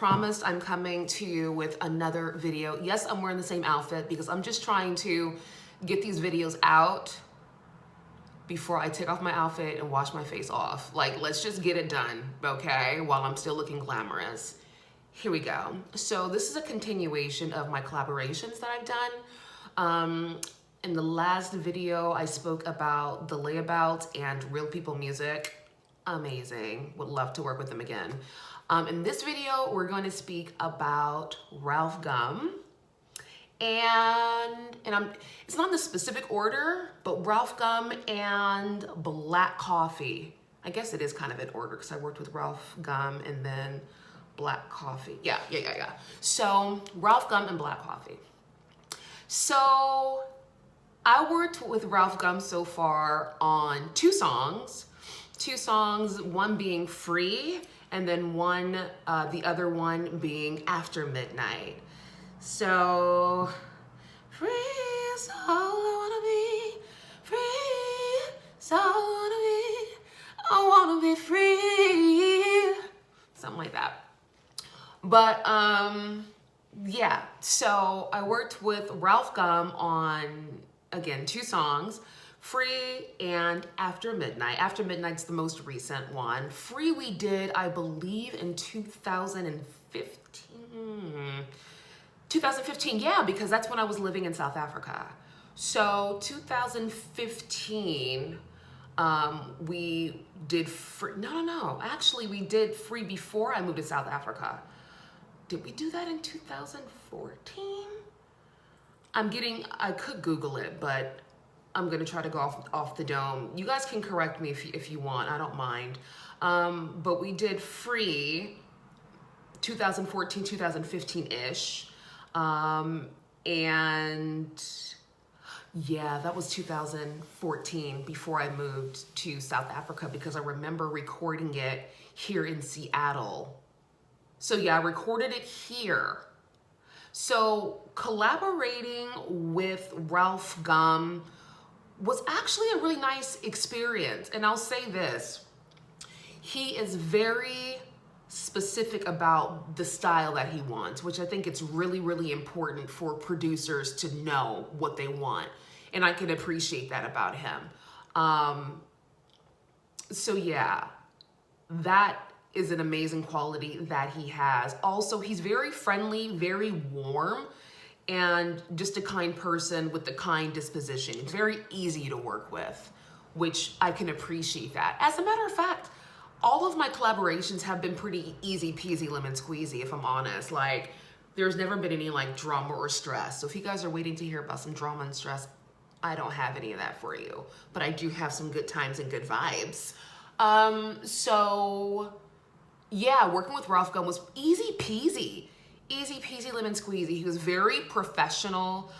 promised, I'm coming to you with another video. Yes, I'm wearing the same outfit because I'm just trying to get these videos out before I take off my outfit and wash my face off. Like, let's just get it done, okay? While I'm still looking glamorous. Here we go. So this is a continuation of my collaborations that I've done. In the last video, I spoke about the Layabouts and Real People Music. Amazing. Would love to work with them again. In this video, we're going to speak about Ralf Gum. It's not in the specific order, but Ralf Gum and Black Coffee. I guess it is kind of in order because I worked with Ralf Gum and then Black Coffee. Yeah. So Ralf Gum and Black Coffee. So I worked with Ralf Gum so far on two songs, one being Free and then the other one being After Midnight. So, free is all I wanna be, free is all I wanna be free, something like that. But, yeah, so I worked with Ralf Gum on, again, two songs, Free and After Midnight. After Midnight's the most recent one. Free we did, I believe, in 2015, yeah, because that's when I was living in South Africa. So 2015, we did Free. No. Actually, we did Free before I moved to South Africa. Did we do that in 2014? I could Google it, but I'm gonna try to go off the dome. You guys can correct me if you want, I don't mind. But we did Free 2014, 2015-ish. And yeah, that was 2014 before I moved to South Africa because I remember recording it here in Seattle. So yeah, I recorded it here. So collaborating with Ralf Gum was actually a really nice experience. And I'll say this, he is very specific about the style that he wants, which I think it's really, really important for producers to know what they want. And I can appreciate that about him. So yeah, that is an amazing quality that he has. Also, he's very friendly, very warm, and just a kind person with a kind disposition. It's very easy to work with, which I can appreciate that. As a matter of fact, all of my collaborations have been pretty easy peasy lemon squeezy, if I'm honest. Like, there's never been any like drama or stress. So if you guys are waiting to hear about some drama and stress, I don't have any of that for you, but I do have some good times and good vibes. So yeah, working with Ralf Gum was easy peasy lemon squeezy. He was very professional.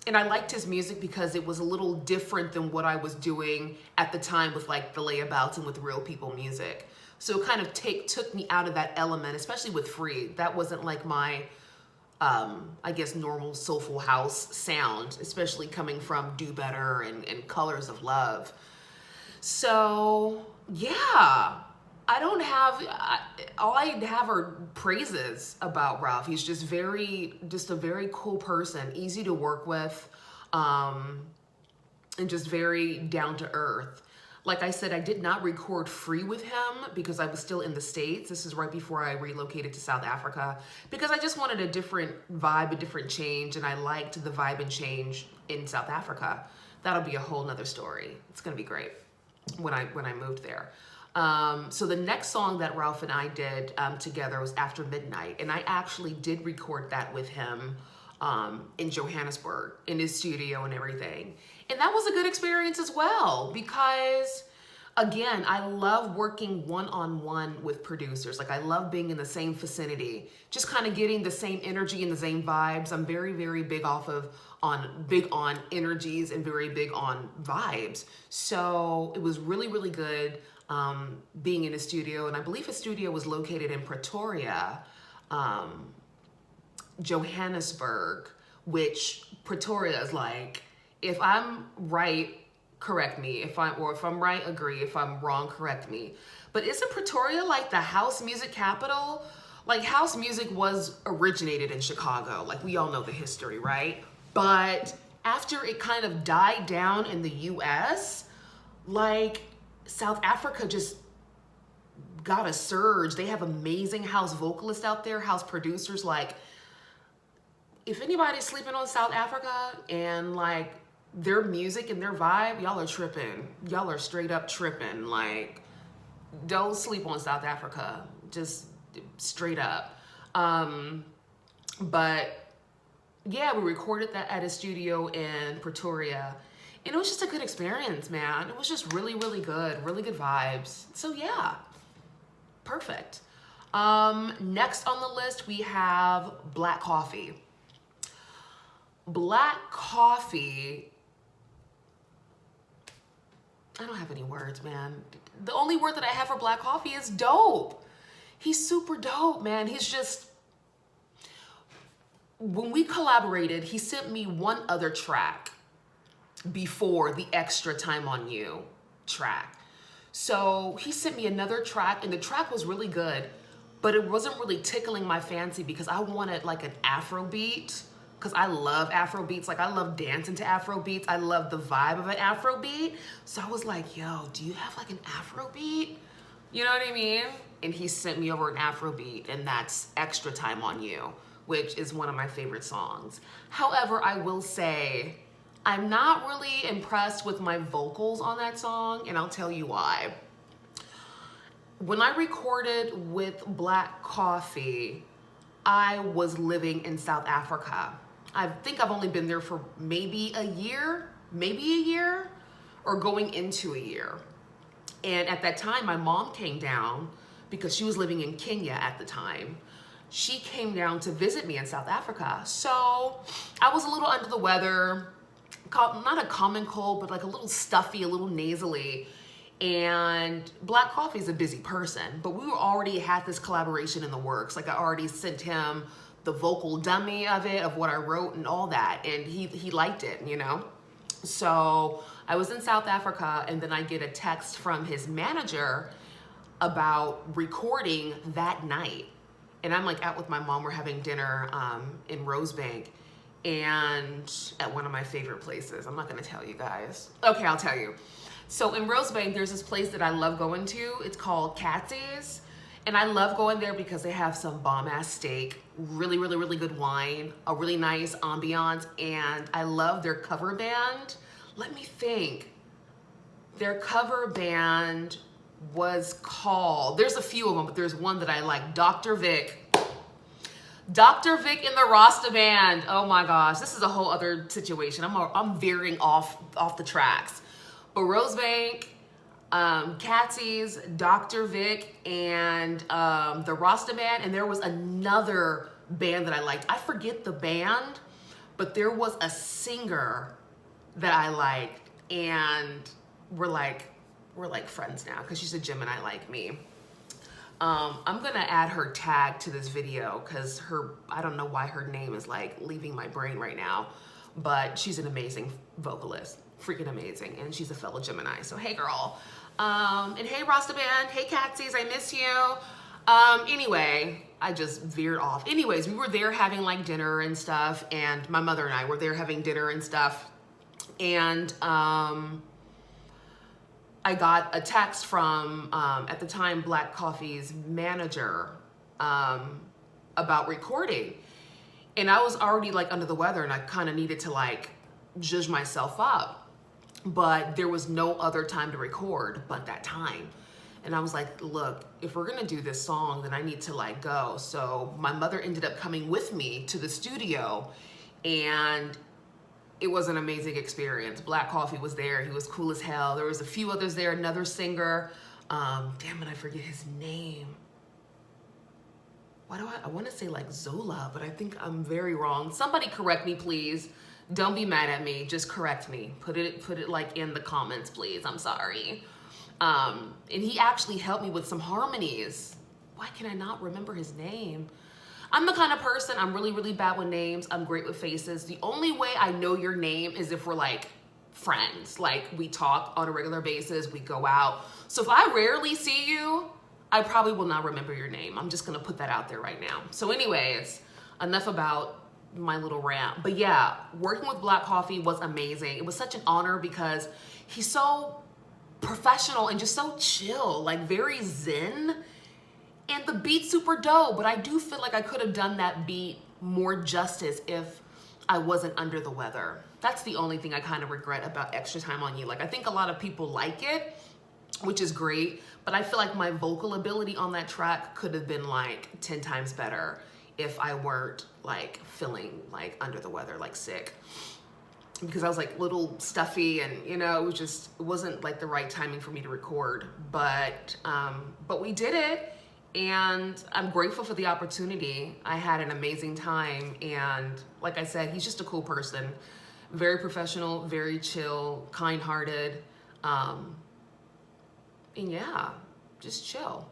And I liked his music because it was a little different than what I was doing at the time with like the Layabouts and with Real People Music. So it kind of took me out of that element, especially with Free. That wasn't like my, I guess, normal soulful house sound, especially coming from Do Better and Colors of Love. So yeah, all I have are praises about Ralf. He's just a very cool person, easy to work with, and just very down to earth. Like I said, I did not record Free with him because I was still in the States. This is right before I relocated to South Africa because I just wanted a different vibe, a different change, and I liked the vibe and change in South Africa. That'll be a whole nother story. It's gonna be great when I moved there. So the next song that Ralf and I did together was After Midnight, and I actually did record that with him in Johannesburg, in his studio and everything. And that was a good experience as well because, again, I love working one-on-one with producers. Like, I love being in the same vicinity, just kind of getting the same energy and the same vibes. I'm very, very big on energies and very big on vibes. So it was really, really good being in a studio, and I believe his studio was located in Pretoria, Johannesburg, which Pretoria is like, if I'm right, correct me. If I'm right, agree. If I'm wrong, correct me. But isn't Pretoria like the house music capital? like house music was originated in Chicago. Like we all know the history, right? But after it kind of died down in the US, like South Africa just got a surge. They have amazing house vocalists out there, house producers. Like if anybody's sleeping on South Africa and like their music and their vibe, y'all are tripping. Y'all are straight up tripping. Like don't sleep on South Africa, just straight up. But yeah, we recorded that at a studio in Pretoria. And it was just a good experience, man. It was just really, really good vibes. So yeah, perfect. Next on the list, we have black coffee. Black coffee, I don't have any words, man. The only word that I have for black coffee is dope. He's super dope, man. He's just, when we collaborated, he sent me one other track before the Extra Time on You track. So he sent me another track and the track was really good, but it wasn't really tickling my fancy because I wanted like an Afro beat, because I love Afro beats. Like I love dancing to Afro beats. I love the vibe of an Afro beat. So I was like, yo, do you have like an Afro beat? You know what I mean? And he sent me over an Afro beat, and that's Extra Time on You, which is one of my favorite songs. However, I will say, I'm not really impressed with my vocals on that song, and I'll tell you why. When I recorded with Black Coffee, I was living in South Africa. I think I've only been there for maybe a year, or going into a year. And at that time, my mom came down because she was living in Kenya at the time. She came down to visit me in South Africa. So I was a little under the weather, not a common cold, but like a little stuffy, a little nasally. And Black Coffee is a busy person, but we already had this collaboration in the works. Like I already sent him the vocal dummy of it, of what I wrote and all that. And he liked it, you know? So I was in South Africa, and then I get a text from his manager about recording that night. And I'm like out with my mom, we're having dinner in Rosebank, and at one of my favorite places. I'm not gonna tell you guys. Okay, I'll tell you. So in Rosebank, there's this place that I love going to. It's called Catsy's. And I love going there because they have some bomb-ass steak, really, really, really good wine, a really nice ambiance, and I love their cover band. Let me think. Their cover band was called, there's a few of them, but there's one that I like, Dr. Vic. Dr. Vic and the Rasta Band. Oh my gosh, this is a whole other situation. I'm veering off the tracks. But Rosebank, Catsy's, Dr. Vic, and the Rasta Band, and there was another band that I liked. I forget the band, but there was a singer that I liked, and we're like friends now because she's a Gemini like me. I'm gonna add her tag to this video because I don't know why her name is like leaving my brain right now, but she's an amazing vocalist, freaking amazing, and she's a fellow Gemini. So hey girl, and hey Rasta Band, hey Catsy's, I miss you. Anyway, I just veered off. Anyways, we were there having like dinner and stuff, and my mother and I were there having dinner and stuff, and I got a text from, at the time, Black Coffee's manager about recording. And I was already like under the weather, and I kind of needed to like zhuzh myself up. But there was no other time to record but that time. And I was like, look, if we're gonna do this song, then I need to like go. So my mother ended up coming with me to the studio, and it was an amazing experience. Black Coffee was there. He was cool as hell. There was a few others there, another singer. Damn it, I forget his name. I want to say like Zola, but I think I'm very wrong. Somebody correct me, please. Don't be mad at me. Just correct me. Put it like in the comments, please. I'm sorry. And he actually helped me with some harmonies. Why can I not remember his name? I'm the kind of person, I'm really, really bad with names. I'm great with faces. The only way I know your name is if we're like friends. Like we talk on a regular basis, we go out. So if I rarely see you, I probably will not remember your name. I'm just gonna put that out there right now. So anyways, enough about my little rant. But yeah, working with Black Coffee was amazing. It was such an honor because he's so professional and just so chill, like very zen. And the beat's super dope, but I do feel like I could have done that beat more justice if I wasn't under the weather. That's the only thing I kind of regret about Extra Time on You. Like, I think a lot of people like it, which is great, but I feel like my vocal ability on that track could have been like 10 times better if I weren't like feeling like under the weather, like sick. Because I was like little stuffy and it wasn't like the right timing for me to record, but we did it. And I'm grateful for the opportunity. I had an amazing time. And like I said, he's just a cool person. Very professional, very chill, kind-hearted. And yeah, just chill.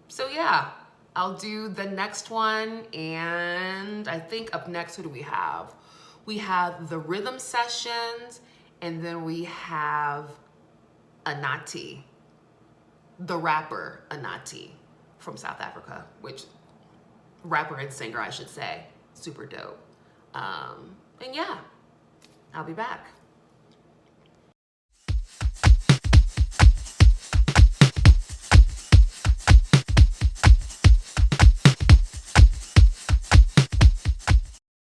So yeah, I'll do the next one. And I think up next, who do we have? We have the rhythm sessions. And then we have Anati, the rapper Anati from South Africa, which rapper and singer, I should say, super dope. And yeah, I'll be back.